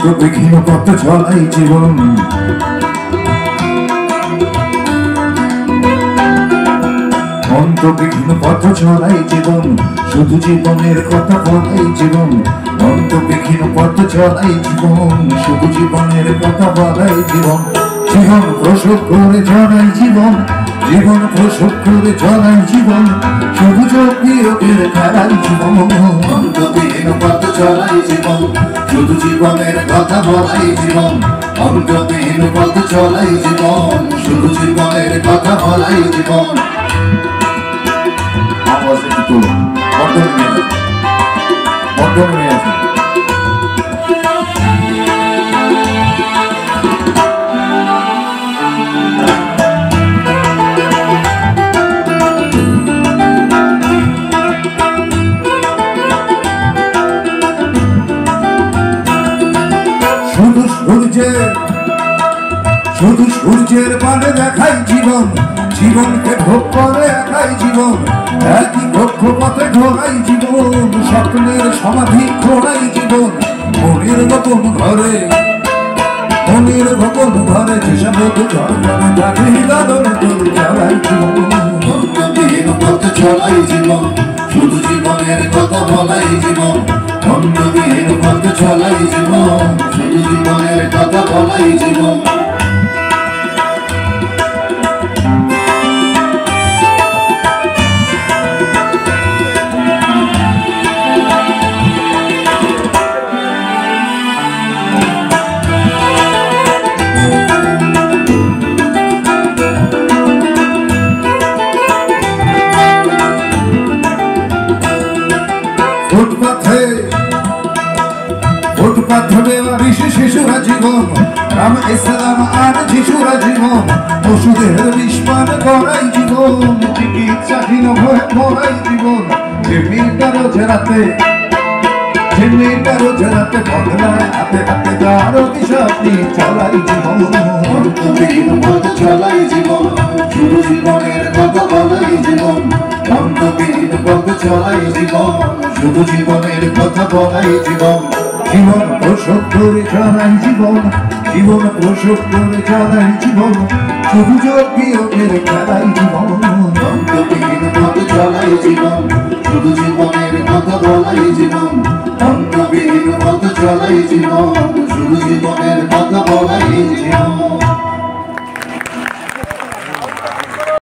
অন্তবিহীন পথ চলাই জীবন, অন্তবিহীন পথ চলাই জীবন, শুধু জীবনের কথা বলাই জীবন। অন্তবিহীন পথ চলাই জীবন, শুধু জীবনের কথা বলাই জীবন। জীবন প্রসব করে চলাই জীবন, জীবন প্রসব করে চলাই জীবন, শুধু যোগের খেলাই জীবন। অন্তবিহীন পথ চলাই জীবন, শুধু জীবনের কথা বলাই জীবন। অন্তবিহীন পথ চলাই জীবন, শুধু জীবনের কথা বলাই জীবন। আওয়াজে একটু বর্ধমানে নিয়ে আসুন। শুধু সূর্যের পানে দেখাই জীবন, জীবনকে ভোগ করে একাই জীবন। একই কক্ষপথে ঢোকাই জীবন, স্বপ্নের সমাধি খোড়াই জীবন। মনের গোপন ঘরে, মনের গোপন ঘরে যেসব চলাই জীবন। অন্তবিহীন পথ চলাই জীবন, শুধু জীবনের কথা বলাই জীবন। অন্তবিহীন পথ চলাই জীবন, শুধু জীবনের কথা বলাই জীবন। ফুটপাথে বেওয়ারিশ শিশুরা জীবন, রাম ইসলাম আর শিশুরা জীবন। ওষুধের বিষ পান করাই জীবন, চিকিৎসাহীন হয়ে মরাই জীবন। যে মেয়েটা রোজ রাতে, যে মেয়েটা রোজ রাতে বদলায় হাতে হাতে তার অভিশাপ নিয়ে চলাই জীবন। অন্তবিহীন পথ চলাই জীবন, শুধু জীবনের কথা বলাই জীবন। অন্তবিহীন পথ চলাই জীবন, শুধু জীবনের কথা বলাই জীবন। জীবন প্রসব করে চলাই জীবন, জীবন প্রসব করে চলাই জীবন, শুধু যোগের খেলাই জীবন। অন্তবিহীন পথ চলাই জীবন, শুধু জীবনের কথা বলাই জীবন। অন্তবিহীন পথ চলাই জীবন, শুধু জীবনের কথা বলাই জীবন।